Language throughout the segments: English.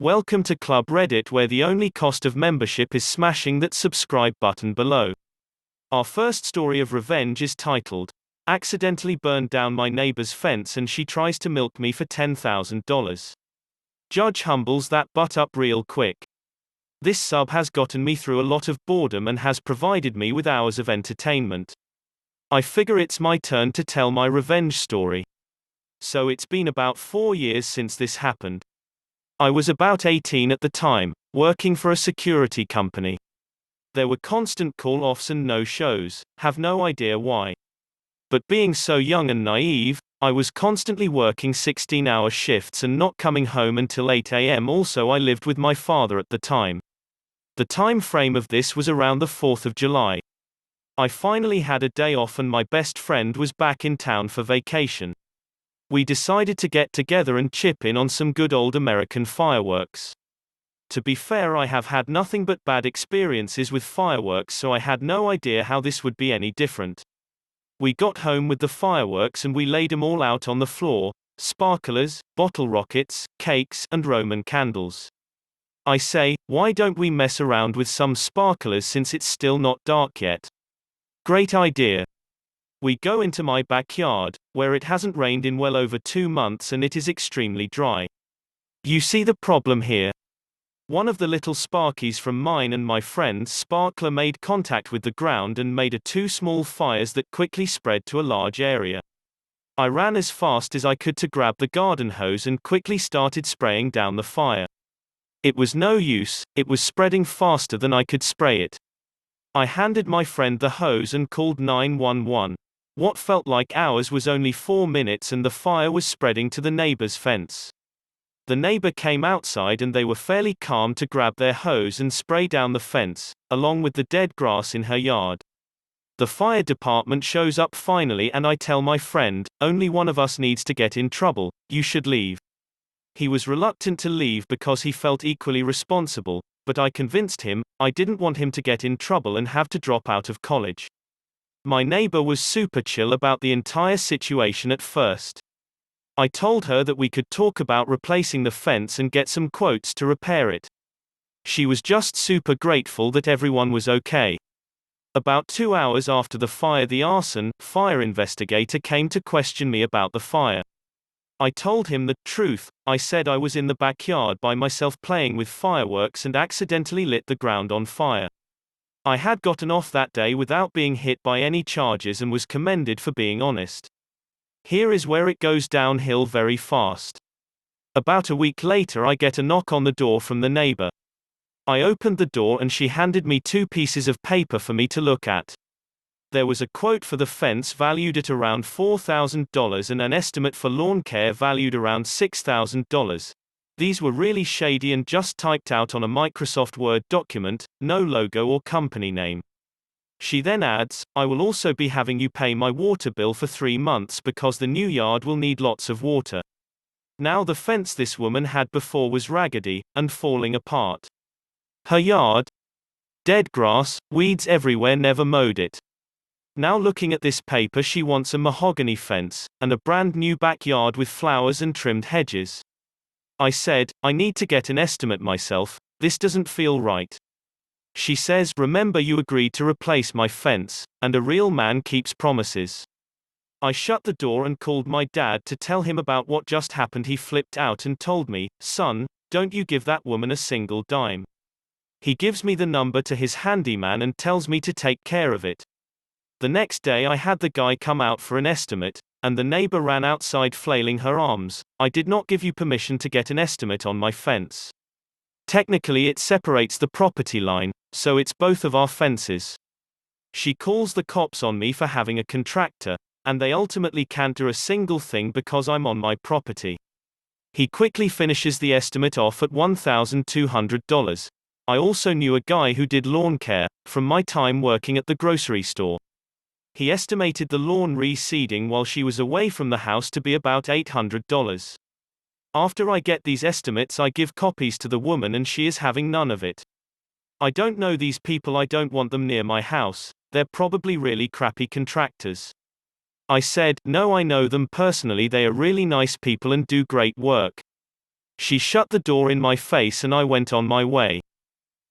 Welcome to Club Reddit, where the only cost of membership is smashing that subscribe button below. Our first story of revenge is titled, "Accidentally Burned Down My Neighbor's Fence and She Tries to Milk Me for $10,000. Judge humbles that butt up real quick." This sub has gotten me through a lot of boredom and has provided me with hours of entertainment. I figure it's my turn to tell my revenge story. So it's been about 4 years since this happened. I was about 18 at the time, working for a security company. There were constant call-offs and no-shows, have no idea why. But being so young and naive, I was constantly working 16-hour shifts and not coming home until 8 a.m. Also, I lived with my father at the time. The time frame of this was around the 4th of July. I finally had a day off and my best friend was back in town for vacation. We decided to get together and chip in on some good old American fireworks. To be fair, I have had nothing but bad experiences with fireworks, so I had no idea how this would be any different. We got home with the fireworks and we laid them all out on the floor: sparklers, bottle rockets, cakes, and Roman candles. I say, why don't we mess around with some sparklers since it's still not dark yet? Great idea. We go into my backyard, where it hasn't rained in well over 2 months and it is extremely dry. You see the problem here? One of the little sparkies from mine and my friend's sparkler made contact with the ground and made two small fires that quickly spread to a large area. I ran as fast as I could to grab the garden hose and quickly started spraying down the fire. It was no use, it was spreading faster than I could spray it. I handed my friend the hose and called 911. What felt like hours was only 4 minutes and the fire was spreading to the neighbor's fence. The neighbor came outside and they were fairly calm to grab their hose and spray down the fence, along with the dead grass in her yard. The fire department shows up finally and I tell my friend, only one of us needs to get in trouble, you should leave. He was reluctant to leave because he felt equally responsible, but I convinced him. I didn't want him to get in trouble and have to drop out of college. My neighbor was super chill about the entire situation at first. I told her that we could talk about replacing the fence and get some quotes to repair it. She was just super grateful that everyone was okay. About 2 hours after the fire, the arson fire investigator came to question me about the fire. I told him the truth. I said I was in the backyard by myself playing with fireworks and accidentally lit the ground on fire. I had gotten off that day without being hit by any charges and was commended for being honest. Here is where it goes downhill very fast. About a week later, I get a knock on the door from the neighbor. I opened the door and she handed me 2 pieces of paper for me to look at. There was a quote for the fence valued at around $4,000 and an estimate for lawn care valued around $6,000. These were really shady and just typed out on a Microsoft Word document, no logo or company name. She then adds, I will also be having you pay my water bill for 3 months because the new yard will need lots of water. Now, the fence this woman had before was raggedy and falling apart. Her yard? Dead grass, weeds everywhere, never mowed it. Now, looking at this paper, she wants a mahogany fence and a brand new backyard with flowers and trimmed hedges. I said, I need to get an estimate myself, this doesn't feel right. She says, remember you agreed to replace my fence, and a real man keeps promises. I shut the door and called my dad to tell him about what just happened. He flipped out and told me, son, don't you give that woman a single dime. He gives me the number to his handyman and tells me to take care of it. The next day I had the guy come out for an estimate, and the neighbor ran outside flailing her arms. I did not give you permission to get an estimate on my fence. Technically it separates the property line, so it's both of our fences. She calls the cops on me for having a contractor, and they ultimately can't do a single thing because I'm on my property. He quickly finishes the estimate off at $1,200. I also knew a guy who did lawn care, from my time working at the grocery store. He estimated the lawn reseeding while she was away from the house to be about $800. After I get these estimates, I give copies to the woman and she is having none of it. I don't know these people, I don't want them near my house, they're probably really crappy contractors. I said, no, I know them personally, they are really nice people and do great work. She shut the door in my face and I went on my way.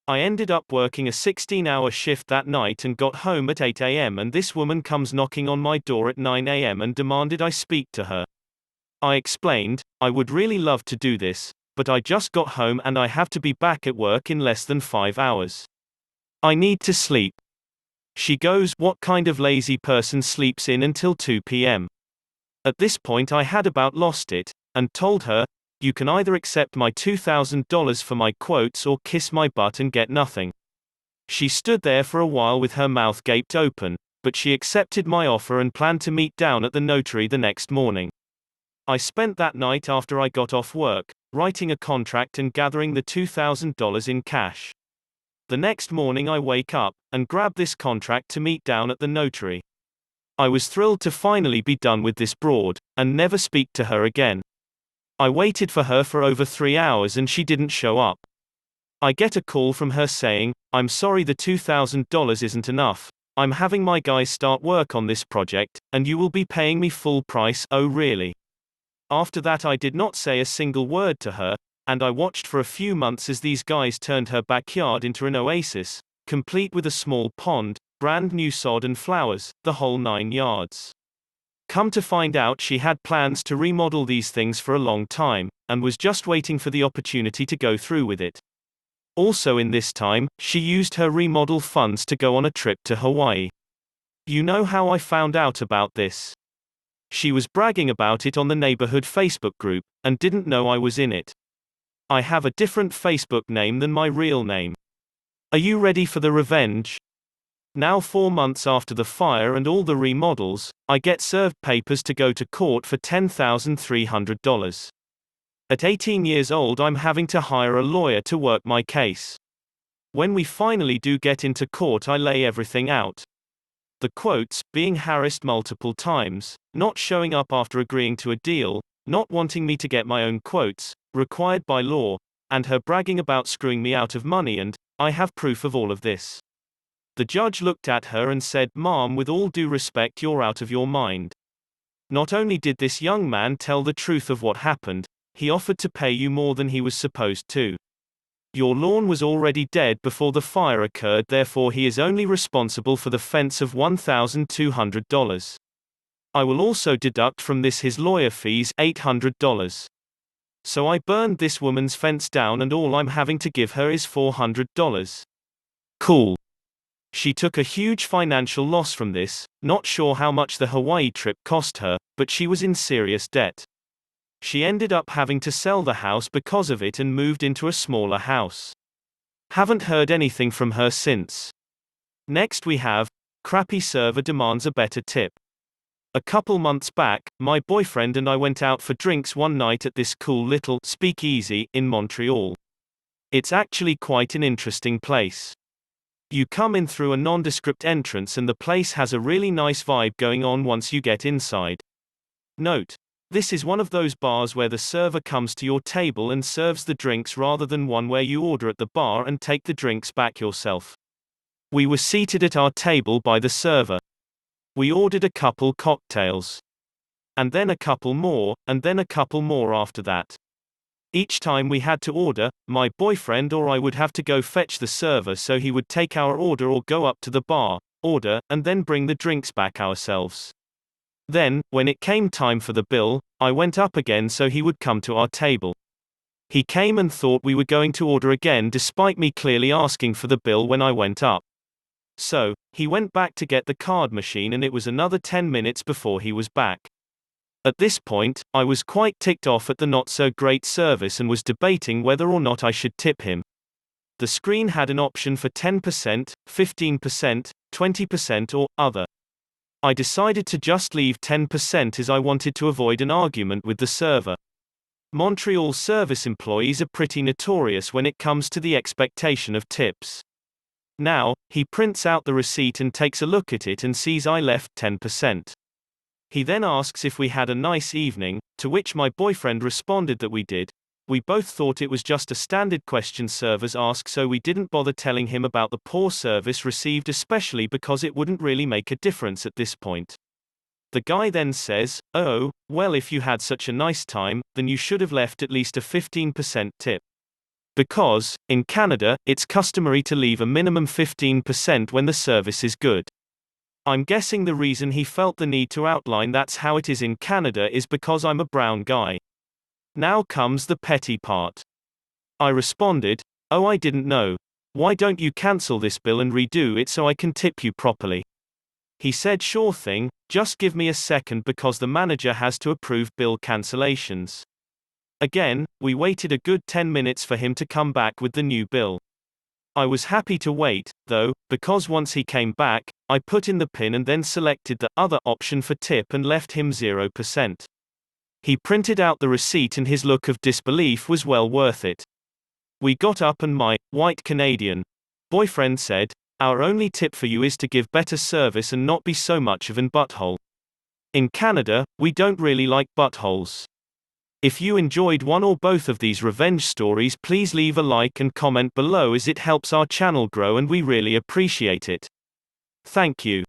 I ended up working a 16-hour shift that night and got home at 8 a.m. and this woman comes knocking on my door at 9 a.m. and demanded I speak to her. I explained, I would really love to do this, but I just got home and I have to be back at work in less than 5 hours. I need to sleep. She goes, what kind of lazy person sleeps in until 2 p.m.? At this point I had about lost it, and told her, you can either accept my $2,000 for my quotes or kiss my butt and get nothing. She stood there for a while with her mouth gaped open, but she accepted my offer and planned to meet down at the notary the next morning. I spent that night after I got off work, writing a contract and gathering the $2,000 in cash. The next morning I wake up, and grab this contract to meet down at the notary. I was thrilled to finally be done with this broad, and never speak to her again. I waited for her for over 3 hours and she didn't show up. I get a call from her saying, I'm sorry the $2,000 isn't enough, I'm having my guys start work on this project, and you will be paying me full price. Oh really? After that I did not say a single word to her, and I watched for a few months as these guys turned her backyard into an oasis, complete with a small pond, brand new sod and flowers, the whole 9 yards. Come to find out she had plans to remodel these things for a long time, and was just waiting for the opportunity to go through with it. Also in this time, she used her remodel funds to go on a trip to Hawaii. You know how I found out about this? She was bragging about it on the neighborhood Facebook group, and didn't know I was in it. I have a different Facebook name than my real name. Are you ready for the revenge? Now 4 months after the fire and all the remodels, I get served papers to go to court for $10,300. At 18 years old I'm having to hire a lawyer to work my case. When we finally do get into court I lay everything out. The quotes, being harassed multiple times, not showing up after agreeing to a deal, not wanting me to get my own quotes, required by law, and her bragging about screwing me out of money, and I have proof of all of this. The judge looked at her and said, Ma'am, with all due respect, you're out of your mind. Not only did this young man tell the truth of what happened, he offered to pay you more than he was supposed to. Your lawn was already dead before the fire occurred, therefore he is only responsible for the fence of $1,200. I will also deduct from this his lawyer fees, $800. So I burned this woman's fence down and all I'm having to give her is $400. Cool. She took a huge financial loss from this, not sure how much the Hawaii trip cost her, but she was in serious debt. She ended up having to sell the house because of it and moved into a smaller house. Haven't heard anything from her since. Next we have, crappy server demands a better tip. A couple months back, my boyfriend and I went out for drinks one night at this cool little speakeasy in Montreal. It's actually quite an interesting place. You come in through a nondescript entrance and the place has a really nice vibe going on once you get inside. Note: this is one of those bars where the server comes to your table and serves the drinks rather than one where you order at the bar and take the drinks back yourself. We were seated at our table by the server. We ordered a couple cocktails. And then a couple more, and then a couple more after that. Each time we had to order, my boyfriend or I would have to go fetch the server so he would take our order or go up to the bar, order, and then bring the drinks back ourselves. Then, when it came time for the bill, I went up again so he would come to our table. He came and thought we were going to order again despite me clearly asking for the bill when I went up. So, he went back to get the card machine and it was another 10 minutes before he was back. At this point, I was quite ticked off at the not-so-great service and was debating whether or not I should tip him. The screen had an option for 10%, 15%, 20% or other. I decided to just leave 10% as I wanted to avoid an argument with the server. Montreal service employees are pretty notorious when it comes to the expectation of tips. Now, he prints out the receipt and takes a look at it and sees I left 10%. He then asks if we had a nice evening, to which my boyfriend responded that we did. We both thought it was just a standard question servers ask, so we didn't bother telling him about the poor service received, especially because it wouldn't really make a difference at this point. The guy then says, "Oh, well, if you had such a nice time, then you should have left at least a 15% tip. Because, in Canada, it's customary to leave a minimum 15% when the service is good." I'm guessing the reason he felt the need to outline that's how it is in Canada is because I'm a brown guy. Now comes the petty part. I responded, "Oh, I didn't know. Why don't you cancel this bill and redo it so I can tip you properly?" He said, "Sure thing, just give me a second because the manager has to approve bill cancellations." Again, we waited a good 10 minutes for him to come back with the new bill. I was happy to wait, though, because once he came back, I put in the PIN and then selected the other option for tip and left him 0%. He printed out the receipt and his look of disbelief was well worth it. We got up and my white Canadian boyfriend said, "Our only tip for you is to give better service and not be so much of an butthole. In Canada, we don't really like buttholes." If you enjoyed one or both of these revenge stories, please leave a like and comment below as it helps our channel grow and we really appreciate it. Thank you.